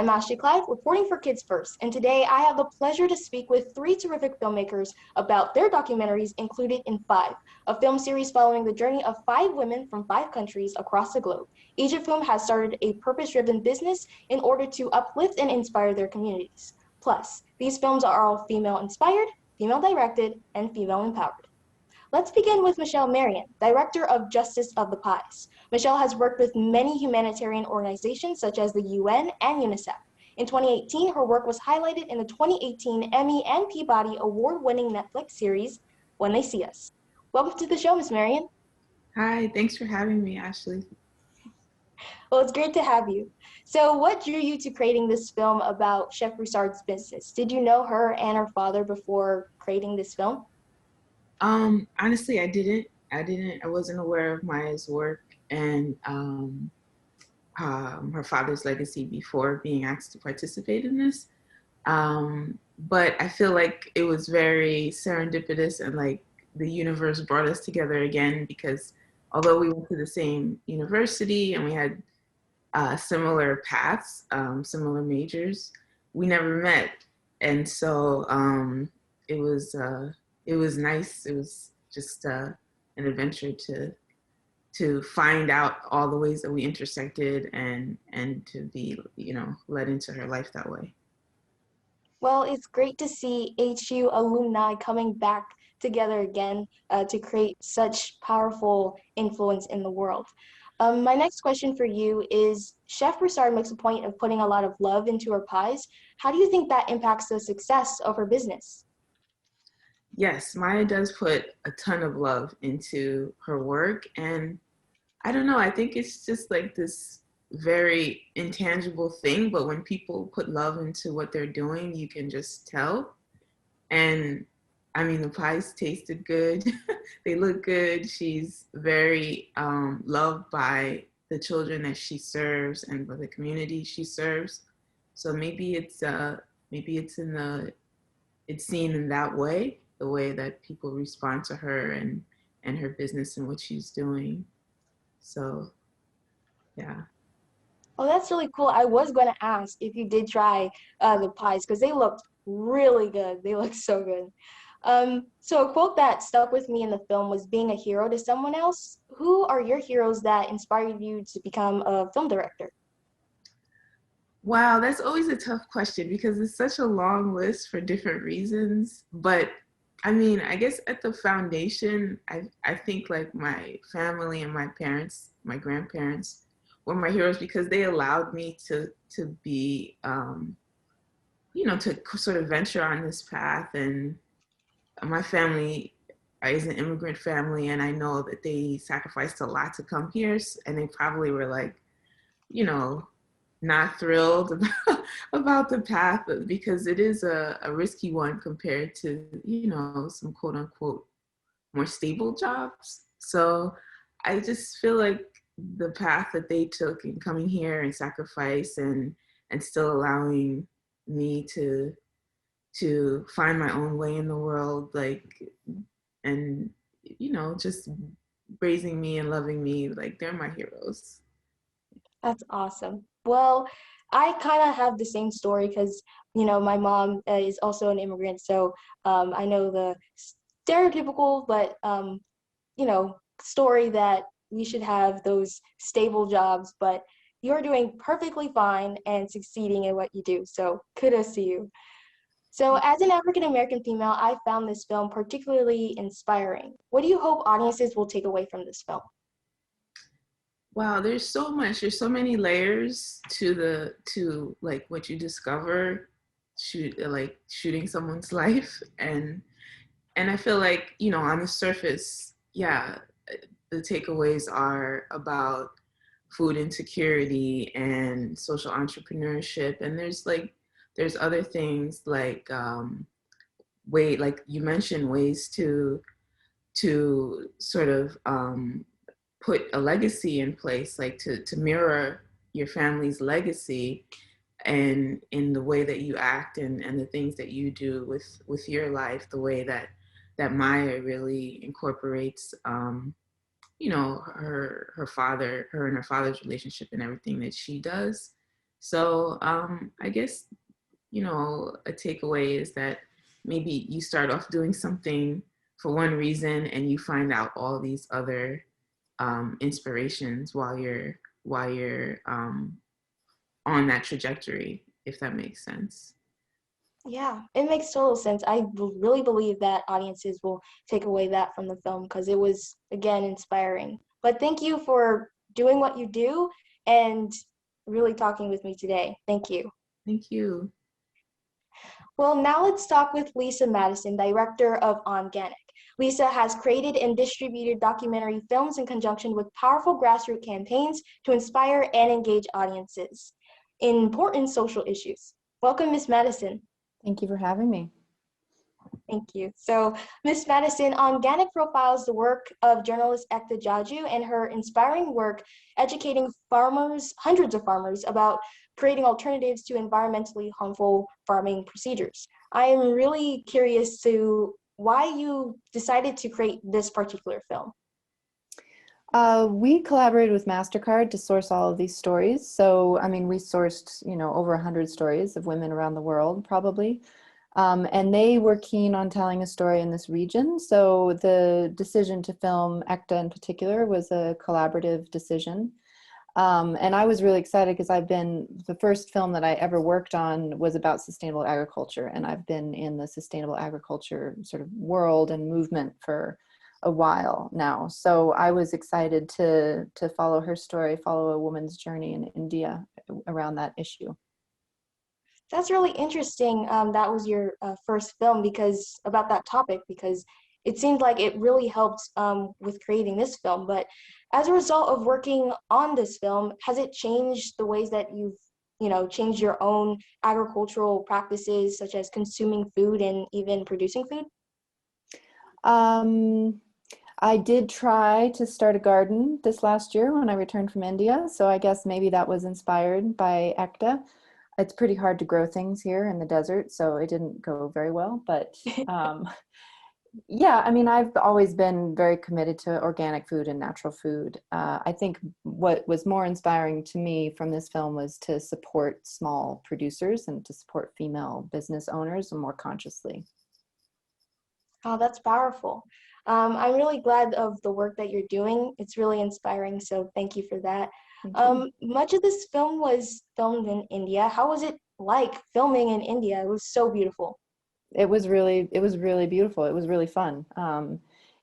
I'm Ashleigh C, reporting for Kids First, and today I have the pleasure to speak with three terrific filmmakers about their documentaries included in Five, a film series following the journey of five women from five countries across the globe, each of whom has started a purpose-driven business in order to uplift and inspire their communities. Plus, these films are all female-inspired, female-directed, and female-empowered. Let's begin with Michelle Marrion, Director of Justice of the Pies. Michelle has worked with many humanitarian organizations such as the UN and UNICEF. In 2018, her work was highlighted in the 2018 Emmy and Peabody Award-winning Netflix series, When They See Us. Welcome to the show, Ms. Marrion. Hi, thanks for having me, Ashley. Well, it's great to have you. So what drew you to creating this film about Chef Broussard's business? Did you know her and her father before creating this film? Honestly, I didn't. I wasn't aware of Maya's work and her father's legacy before being asked to participate in this. But I feel like it was very serendipitous and like the universe brought us together again because although we went to the same university and we had similar paths, similar majors, we never met. And so it was nice. It was just an adventure to find out all the ways that we intersected and to be, led into her life that way. Well, it's great to see HU alumni coming back together again to create such powerful influence in the world. My next question for you is, Chef Broussard makes a point of putting a lot of love into her pies. How do you think that impacts the success of her business? Yes, Maya does put a ton of love into her work. And I don't know, I think it's just like this very intangible thing, but when people put love into what they're doing, you can just tell. And I mean, the pies tasted good. They look good. She's very loved by the children that she serves and by the community she serves. So maybe it's it's seen in that way, the way that people respond to her and her business and what she's doing. So, yeah. Oh, that's really cool. I was going to ask if you did try the pies because they looked really good. They looked so good. So a quote that stuck with me in the film was being a hero to someone else. Who are your heroes that inspired you to become a film director? Wow, that's always a tough question because it's such a long list for different reasons. But I mean, I guess at the foundation, I think like my family and my parents, my grandparents were my heroes because they allowed me to be, to sort of venture on this path. And my family is an immigrant family, and I know that they sacrificed a lot to come here, and they probably were like, not thrilled about the path because it is a risky one compared to, some quote unquote more stable jobs. So I just feel like the path that they took in coming here and sacrifice and still allowing me to find my own way in the world, like, and, just raising me and loving me, like they're my heroes. That's awesome. Well, I kind of have the same story because, my mom is also an immigrant. So I know the stereotypical, but, story that we should have those stable jobs, but you're doing perfectly fine and succeeding in what you do. So kudos to you. So as an African American female, I found this film particularly inspiring. What do you hope audiences will take away from this film? Wow, there's so much. There's so many layers to like what you discover, shooting someone's life, and I feel like on the surface, yeah, the takeaways are about food insecurity and social entrepreneurship, and there's other things like like you mentioned, ways to sort of put a legacy in place, like to mirror your family's legacy and in the way that you act and the things that you do with your life, the way that Maya really incorporates her and her father's relationship and everything that she does. So I guess, a takeaway is that maybe you start off doing something for one reason and you find out all these other inspirations while you're on that trajectory, if that makes sense. Yeah, it makes total sense. I really believe that audiences will take away that from the film because it was, again, inspiring. But thank you for doing what you do and really talking with me today. Thank you. Thank you. Well, now let's talk with Lisa Madison, director of Onganic. Lisa has created and distributed documentary films in conjunction with powerful grassroots campaigns to inspire and engage audiences in important social issues. Welcome, Ms. Madison. Thank you for having me. Thank you. So, Ms. Madison, Onganic profiles the work of journalist Ekta Jaju and her inspiring work educating farmers, hundreds of farmers, about creating alternatives to environmentally harmful farming procedures. I am really curious to why you decided to create this particular film. We collaborated with MasterCard to source all of these stories. So, I mean, we sourced, over 100 stories of women around the world, probably. And they were keen on telling a story in this region. So the decision to film ECTA in particular was a collaborative decision. And I was really excited because the first film that I ever worked on was about sustainable agriculture. And I've been in the sustainable agriculture sort of world and movement for a while now. So I was excited to follow her story, follow a woman's journey in India around that issue. That's really interesting. That was your first film about that topic, because it seemed like it really helped with creating this film. But as a result of working on this film, has it changed the ways that you've, changed your own agricultural practices, such as consuming food and even producing food? I did try to start a garden this last year when I returned from India. So I guess maybe that was inspired by ECTA. It's pretty hard to grow things here in the desert, so it didn't go very well. But yeah, I mean, I've always been very committed to organic food and natural food. I think what was more inspiring to me from this film was to support small producers and to support female business owners more consciously. Oh, that's powerful. I'm really glad of the work that you're doing. It's really inspiring, so thank you for that. Much of this film was filmed in India. How was it like filming in India? It was so beautiful. It was really beautiful. It was really fun.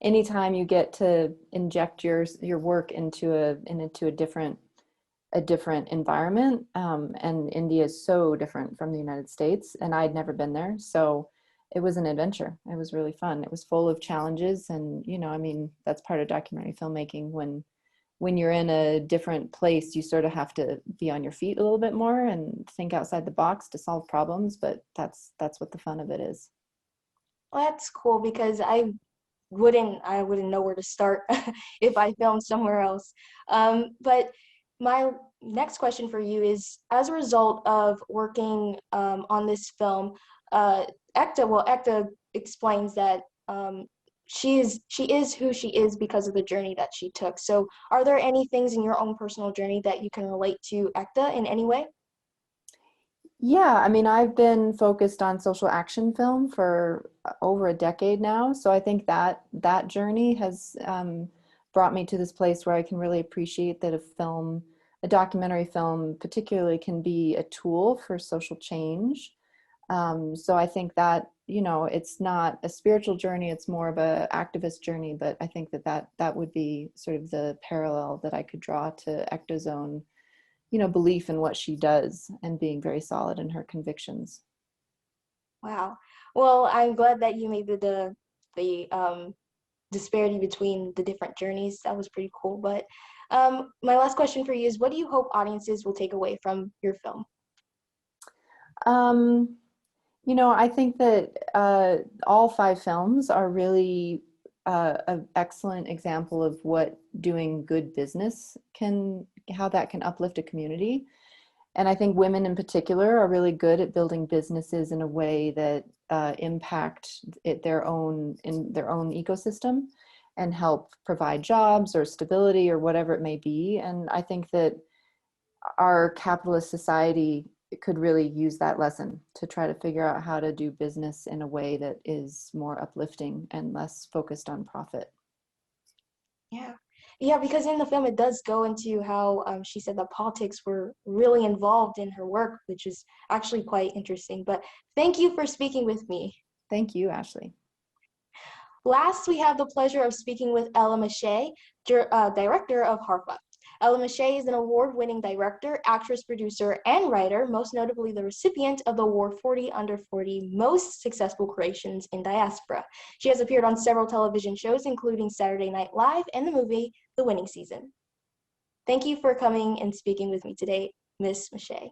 Anytime you get to inject your work into a different environment, and India is so different from the United States, and I'd never been there, so it was an adventure. It was really fun. It was full of challenges, and I mean, that's part of documentary filmmaking. When you're in a different place, you sort of have to be on your feet a little bit more and think outside the box to solve problems, but that's what the fun of it is. Well, that's cool because I wouldn't know where to start if I filmed somewhere else. But my next question for you is, as a result of working on this film, Ekta explains that she is who she is because of the journey that she took. So are there any things in your own personal journey that you can relate to Ekta in any way? Yeah, I mean, I've been focused on social action film for over a decade now. So I think that journey has brought me to this place where I can really appreciate that a documentary film particularly, can be a tool for social change. So I think that, it's not a spiritual journey, it's more of an activist journey, but I think that would be sort of the parallel that I could draw to Ekta's own, belief in what she does and being very solid in her convictions. Wow. Well, I'm glad that you made the disparity between the different journeys. That was pretty cool. But my last question for you is, what do you hope audiences will take away from your film? I think that all 5 films are really an excellent example of what doing good business how that can uplift a community. And I think women in particular are really good at building businesses in a way that impact in their own ecosystem and help provide jobs or stability or whatever it may be. And I think that our capitalist society could really use that lesson to try to figure out how to do business in a way that is more uplifting and less focused on profit. Yeah. Yeah, because in the film it does go into how she said that politics were really involved in her work, which is actually quite interesting. But thank you for speaking with me. Thank you, Ashleigh. Last, we have the pleasure of speaking with Ella Mische, director of Harfa. Ella Mische is an award-winning director, actress, producer, and writer, most notably the recipient of the award 40 Under 40 Most Successful Creations in Diaspora. She has appeared on several television shows, including Saturday Night Live and the movie The Winning Season. Thank you for coming and speaking with me today, Ms. Mische.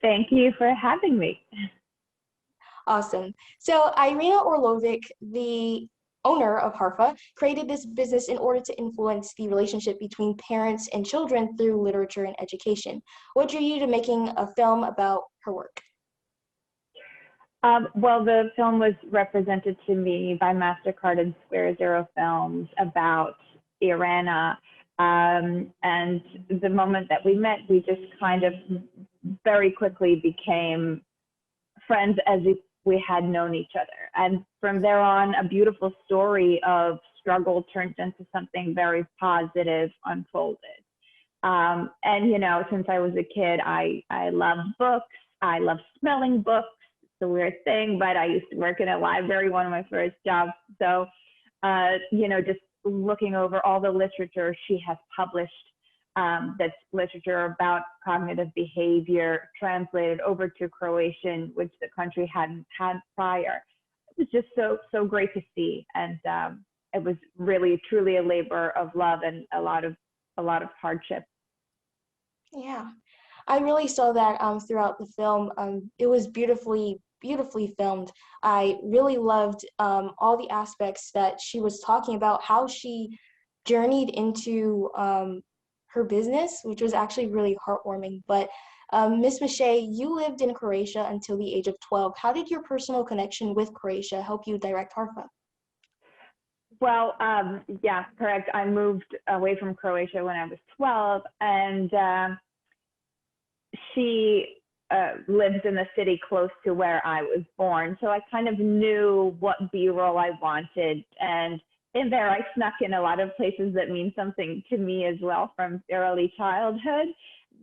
Thank you for having me. Awesome. So Irina Orlovic, the owner of Harfa, created this business in order to influence the relationship between parents and children through literature and education. What drew you to making a film about her work? Well, the film was represented to me by MasterCard and Square Zero Films about Irina. And the moment that we met, we just kind of very quickly became friends as if we had known each other. And from there on, a beautiful story of struggle turned into something very positive unfolded. And, you know, since I was a kid, I love books. I love smelling books. It's a weird thing, but I used to work in a library, one of my first jobs. So, you know, just looking over all the literature she has published, that's literature about cognitive behavior translated over to Croatian, which the country hadn't had prior. It was just so great to see, and it was really truly a labor of love and a lot of hardship. Yeah, I really saw that throughout the film. It was beautifully filmed. I really loved all the aspects that she was talking about, how she journeyed into her business, which was actually really heartwarming. But Ms. Mische, you lived in Croatia until the age of 12. How did your personal connection with Croatia help you direct Harfa? Well, yeah, correct. I moved away from Croatia when I was 12, and she lives in the city close to where I was born. So I kind of knew what B-roll I wanted. And in there, I snuck in a lot of places that mean something to me as well from early childhood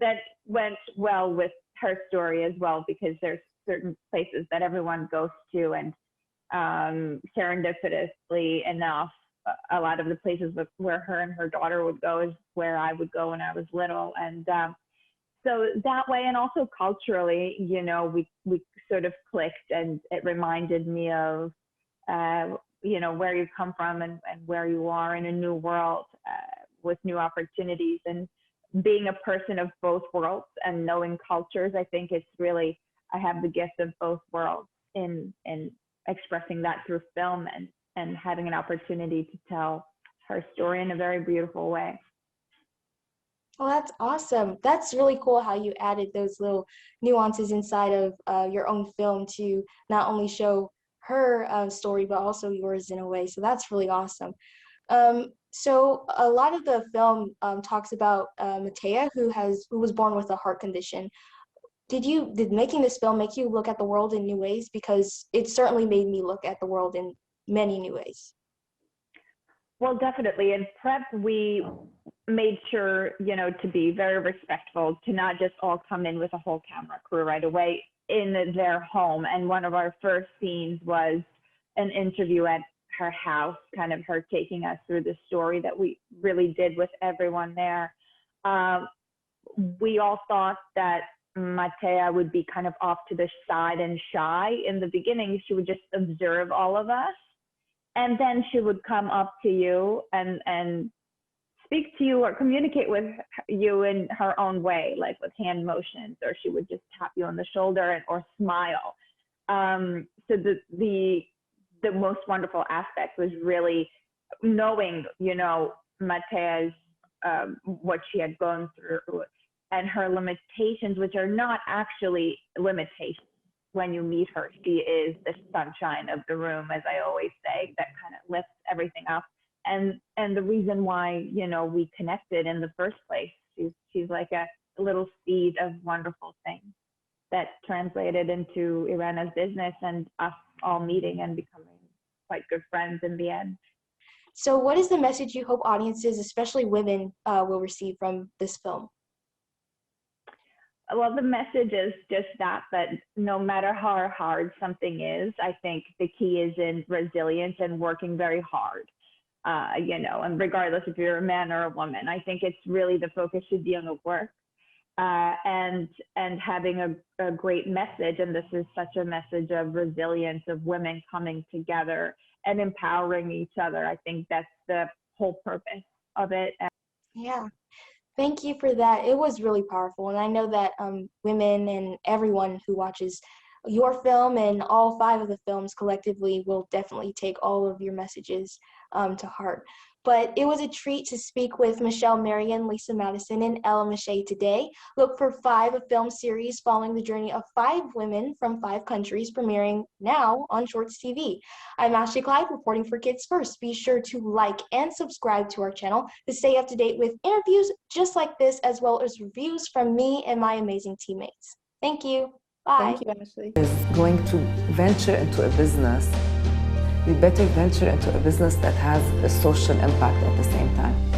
that went well with her story as well, because there's certain places that everyone goes to, and serendipitously enough, a lot of the places where her and her daughter would go is where I would go when I was little. And so that way, and also culturally, you know, we sort of clicked, and it reminded me of, you know, where you come from and where you are in a new world with new opportunities, and being a person of both worlds and knowing cultures. I think it's really, I have the gift of both worlds in expressing that through film and having an opportunity to tell her story in a very beautiful way. Well, that's awesome. That's really cool how you added those little nuances inside of your own film to not only show her story, but also yours in a way. So that's really awesome. So a lot of the film talks about Matea, who was born with a heart condition. Did making this film make you look at the world in new ways? Because it certainly made me look at the world in many new ways. Well, definitely. In prep, we made sure, you know, to be very respectful, to not just all come in with a whole camera crew right away in their home. And one of our first scenes was an interview at her house, kind of her taking us through the story that we really did with everyone there. We all thought that Matea would be kind of off to the side and shy. In the beginning, she would just observe all of us. And then she would come up to you and speak to you or communicate with you in her own way, like with hand motions, or she would just tap you on the shoulder or smile. So the most wonderful aspect was really knowing, you know, Matea's, what she had gone through and her limitations, which are not actually limitations. When you meet her, she is the sunshine of the room, as I always say, that kind of lifts everything up. and the reason why, you know, we connected in the first place. She's like a little seed of wonderful things that translated into Irana's business and us all meeting and becoming quite good friends in the end. So what is the message you hope audiences, especially women, will receive from this film? Well, the message is just that no matter how hard something is, I think the key is in resilience and working very hard, you know, and regardless if you're a man or a woman, I think it's really the focus should be on the work and having a great message. And this is such a message of resilience, of women coming together and empowering each other. I think that's the whole purpose of it. Yeah. Thank you for that. It was really powerful. And I know that women and everyone who watches your film and all 5 of the films collectively will definitely take all of your messages to heart. But it was a treat to speak with Michelle Marrion, Lisa Madison, and Ella Mische today. Look for 5, a film series following the journey of 5 women from 5 countries, premiering now on Shorts TV. I'm Ashleigh C reporting for Kids First. Be sure to like and subscribe to our channel to stay up to date with interviews just like this, as well as reviews from me and my amazing teammates. Thank you. Bye. Thank you, Ashleigh. Is going to venture into a business, we better venture into a business that has a social impact at the same time.